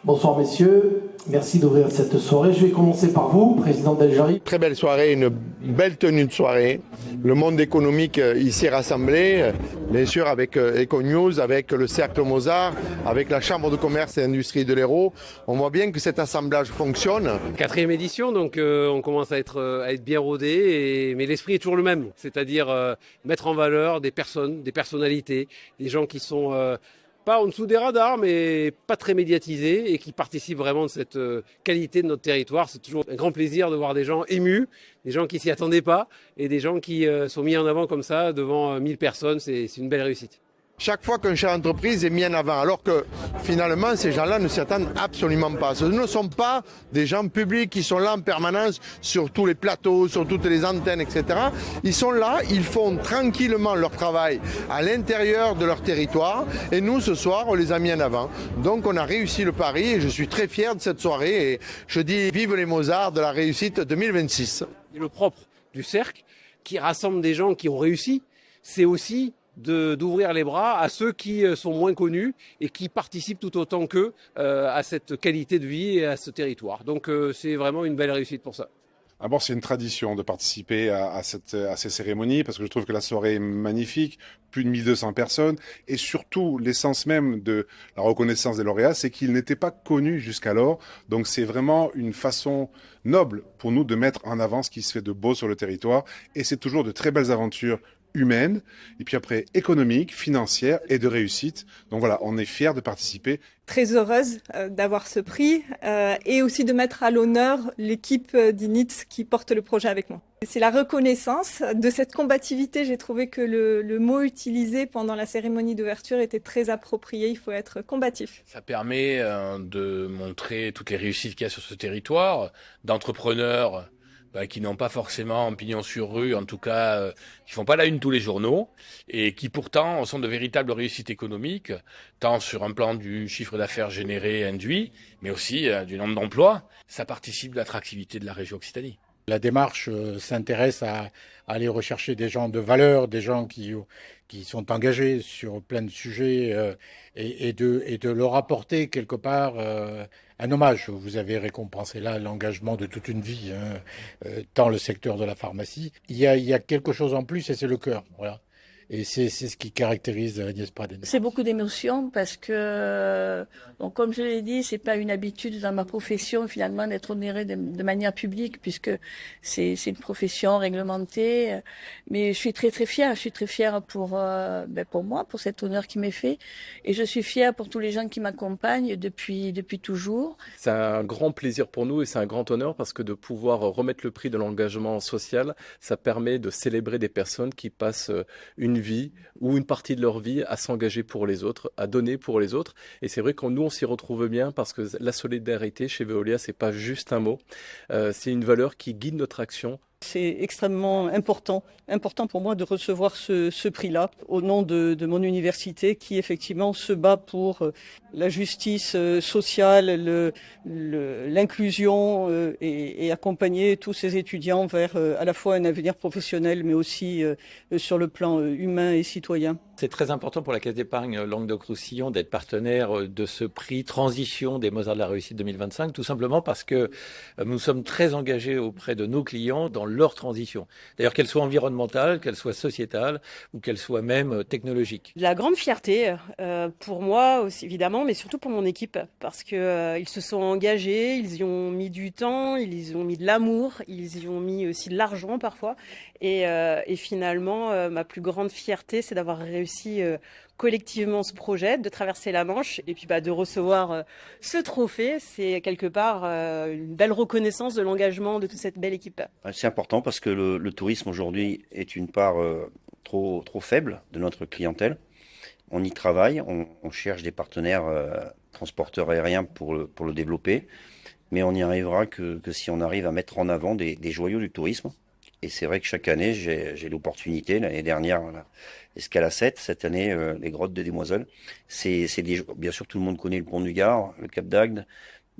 Bonsoir messieurs, merci d'ouvrir cette soirée. Je vais commencer par vous, président d'El-Jarri. Très belle soirée, une belle tenue de soirée. Le monde économique ici est rassemblé, bien sûr avec Econews, avec le Cercle Mozart, avec la Chambre de commerce et industrie de l'Hérault. On voit bien que cet assemblage fonctionne. 4e édition, donc on commence à être bien rodé, mais l'esprit est toujours le même, c'est-à-dire mettre en valeur des personnes, des personnalités, des gens qui sont pas en dessous des radars, mais pas très médiatisés et qui participent vraiment de cette qualité de notre territoire. C'est toujours un grand plaisir de voir des gens émus, des gens qui s'y attendaient pas et des gens qui sont mis en avant comme ça devant 1000 personnes. C'est une belle réussite. Chaque fois qu'un chef d'entreprise est mis en avant, alors que finalement ces gens-là ne s'y attendent absolument pas. Ce ne sont pas des gens publics qui sont là en permanence sur tous les plateaux, sur toutes les antennes, etc. Ils sont là, ils font tranquillement leur travail à l'intérieur de leur territoire et nous ce soir on les a mis en avant. Donc on a réussi le pari et je suis très fier de cette soirée et je dis vive les Mozarts de la réussite 2026. Et le propre du cercle qui rassemble des gens qui ont réussi, c'est aussi d'ouvrir les bras à ceux qui sont moins connus et qui participent tout autant qu'eux à cette qualité de vie et à ce territoire. Donc c'est vraiment une belle réussite pour ça. D'abord, c'est une tradition de participer à ces cérémonies parce que je trouve que la soirée est magnifique, plus de 1200 personnes et surtout l'essence même de la reconnaissance des lauréats, c'est qu'ils n'étaient pas connus jusqu'alors. Donc c'est vraiment une façon noble pour nous de mettre en avant ce qui se fait de beau sur le territoire et c'est toujours de très belles aventures humaine, et puis après économique, financière et de réussite. Donc voilà, on est fiers de participer. Très heureuse d'avoir ce prix et aussi de mettre à l'honneur l'équipe d'Init qui porte le projet avec moi. C'est la reconnaissance de cette combativité. J'ai trouvé que le mot utilisé pendant la cérémonie d'ouverture était très approprié. Il faut être combatif. Ça permet de montrer toutes les réussites qu'il y a sur ce territoire, d'entrepreneurs qui n'ont pas forcément un pignon sur rue, en tout cas, qui font pas la une tous les journaux, et qui pourtant sont de véritables réussites économiques, tant sur un plan du chiffre d'affaires généré induit, mais aussi du nombre d'emplois. Ça participe de l'attractivité de la région Occitanie. La démarche s'intéresse à aller rechercher des gens de valeur, des gens qui sont engagés sur plein de sujets et de leur apporter quelque part un hommage. Vous avez récompensé là l'engagement de toute une vie dans le secteur de la pharmacie. Il y a quelque chose en plus et c'est le cœur. Voilà. Et c'est ce qui caractérise Agnès Pradel. C'est beaucoup d'émotions parce que, bon, comme je l'ai dit, c'est pas une habitude dans ma profession finalement d'être honorée de manière publique puisque c'est une profession réglementée. Mais je suis très très fière. Je suis très fière pour moi, pour cet honneur qui m'est fait, et je suis fière pour tous les gens qui m'accompagnent depuis toujours. C'est un grand plaisir pour nous et c'est un grand honneur parce que de pouvoir remettre le prix de l'engagement social, ça permet de célébrer des personnes qui passent une vie ou une partie de leur vie à s'engager pour les autres, à donner pour les autres. Et c'est vrai que nous, on s'y retrouve bien parce que la solidarité chez Veolia, c'est pas juste un mot, c'est une valeur qui guide notre action. C'est extrêmement important pour moi de recevoir ce prix-là au nom de mon université qui effectivement se bat pour la justice sociale, l'inclusion et accompagner tous ces étudiants vers à la fois un avenir professionnel mais aussi sur le plan humain et citoyen. C'est très important pour la Caisse d'épargne Languedoc-Roussillon d'être partenaire de ce prix Transition des Mozarts de la réussite 2025, tout simplement parce que nous sommes très engagés auprès de nos clients dans leur transition. D'ailleurs, qu'elle soit environnementale, qu'elle soit sociétale ou qu'elle soit même technologique. La grande fierté pour moi aussi, évidemment, mais surtout pour mon équipe, parce que ils se sont engagés, ils y ont mis du temps, ils y ont mis de l'amour, ils y ont mis aussi de l'argent parfois. Et finalement, ma plus grande fierté, c'est d'avoir réussi collectivement ce projet, de traverser la Manche et puis de recevoir ce trophée. C'est quelque part une belle reconnaissance de l'engagement de toute cette belle équipe. C'est important parce que le tourisme aujourd'hui est une part trop faible de notre clientèle. On y travaille, on cherche des partenaires transporteurs aériens pour le développer, mais on n'y arrivera que si on arrive à mettre en avant des joyaux du tourisme. Et c'est vrai que chaque année, j'ai l'opportunité, l'année dernière, Escale à 7, cette année, les grottes de Demoiselles. Bien sûr, tout le monde connaît le pont du Gard, le Cap d'Agde,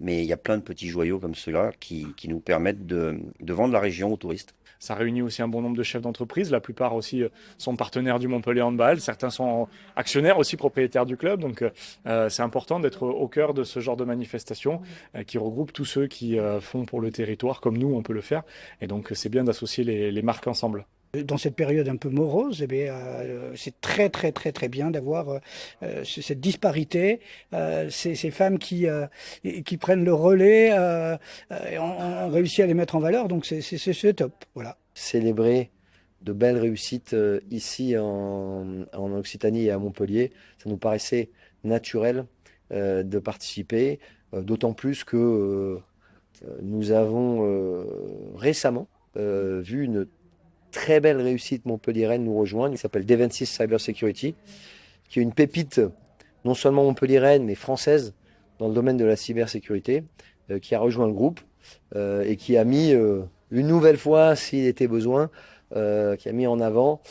Mais il y a plein de petits joyaux comme ceux-là qui nous permettent de vendre la région aux touristes. Ça réunit aussi un bon nombre de chefs d'entreprise. La plupart aussi sont partenaires du Montpellier Handball. Certains sont actionnaires aussi, propriétaires du club. Donc c'est important d'être au cœur de ce genre de manifestation qui regroupe tous ceux qui font pour le territoire comme nous on peut le faire. Et donc c'est bien d'associer les marques ensemble. Dans cette période un peu morose, c'est très bien d'avoir cette disparité, ces femmes qui prennent le relais, on réussit à les mettre en valeur, donc c'est top. Voilà. Célébrer de belles réussites ici en Occitanie et à Montpellier, ça nous paraissait naturel de participer, d'autant plus que nous avons récemment vu une très belle réussite montpelliéraine nous rejoindre. Il s'appelle D26 Cyber Security, qui est une pépite non seulement montpelliéraine mais française dans le domaine de la cybersécurité, qui a rejoint le groupe et qui a mis une nouvelle fois, s'il était besoin, qui a mis en avant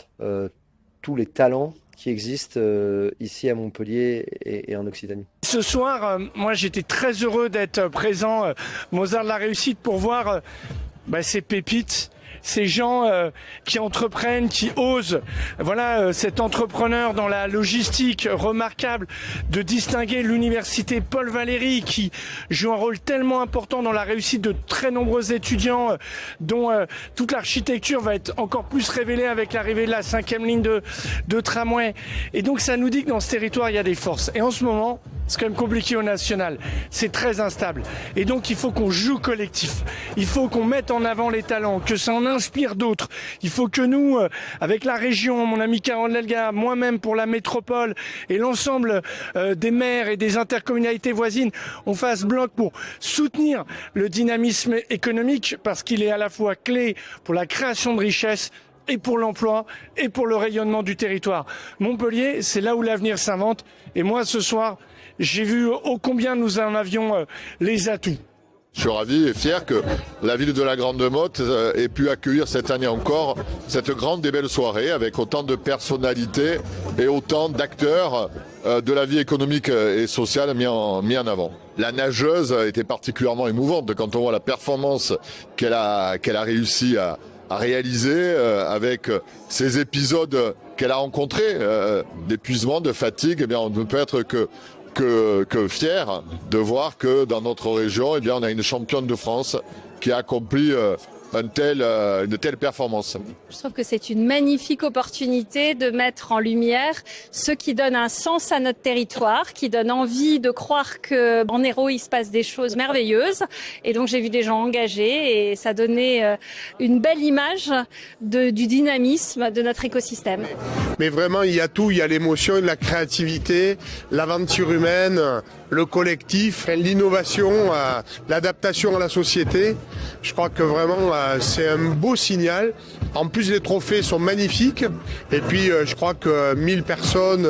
tous les talents qui existent ici à Montpellier et en Occitanie. Ce soir, moi j'étais très heureux d'être présent Mozart de la Réussite pour voir ces pépites. Ces gens qui entreprennent, qui osent. Voilà, cet entrepreneur dans la logistique remarquable de distinguer l'université Paul Valéry qui joue un rôle tellement important dans la réussite de très nombreux étudiants dont toute l'architecture va être encore plus révélée avec l'arrivée de la 5e ligne de tramway. Et donc ça nous dit que dans ce territoire il y a des forces. Et en ce moment, c'est quand même compliqué au national. C'est très instable. Et donc il faut qu'on joue collectif. Il faut qu'on mette en avant les talents, que ça en inspire d'autres. Il faut que nous, avec la région, mon ami Caron Delga, moi-même pour la métropole et l'ensemble des maires et des intercommunalités voisines, on fasse bloc pour soutenir le dynamisme économique parce qu'il est à la fois clé pour la création de richesses et pour l'emploi et pour le rayonnement du territoire. Montpellier, c'est là où l'avenir s'invente. Et moi, ce soir, j'ai vu ô combien nous en avions les atouts. Je suis ravi et fier que la ville de la Grande Motte ait pu accueillir cette année encore cette grande et belle soirée avec autant de personnalités et autant d'acteurs de la vie économique et sociale mis en avant. La nageuse était particulièrement émouvante quand on voit la performance qu'elle a réussi à réaliser avec ces épisodes qu'elle a rencontrés d'épuisement, de fatigue. Eh bien, on ne peut être que fier de voir que dans notre région, eh bien, on a une championne de France qui a accompli une telle performance. Je trouve que c'est une magnifique opportunité de mettre en lumière ce qui donne un sens à notre territoire, qui donne envie de croire qu'en Hérault, il se passe des choses merveilleuses. Et donc, j'ai vu des gens engagés et ça donnait une belle image du dynamisme de notre écosystème. Mais vraiment, il y a tout. Il y a l'émotion, la créativité, l'aventure humaine, le collectif, l'innovation, l'adaptation à la société. Je crois que vraiment, c'est un beau signal. En plus, les trophées sont magnifiques. Et puis, je crois que 1000 personnes,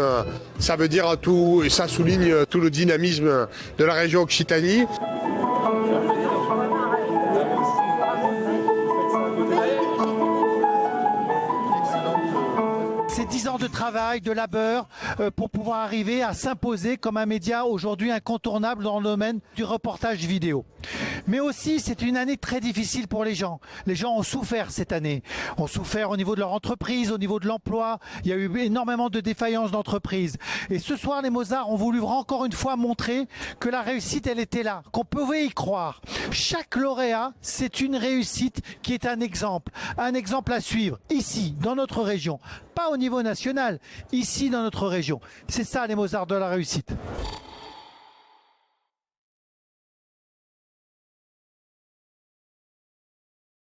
ça veut dire tout, et ça souligne tout le dynamisme de la région Occitanie. C'est 10 ans de travail, de labeur pour pouvoir arriver à s'imposer comme un média aujourd'hui incontournable dans le domaine du reportage vidéo. Mais aussi, c'est une année très difficile pour les gens. Les gens ont souffert cette année. Ont souffert au niveau de leur entreprise, au niveau de l'emploi. Il y a eu énormément de défaillances d'entreprises. Et ce soir, les Mozarts ont voulu encore une fois montrer que la réussite, elle était là, qu'on pouvait y croire. Chaque lauréat, c'est une réussite qui est un exemple à suivre ici, dans notre région. Pas au niveau national, ici dans notre région. C'est ça les Mozarts de la réussite.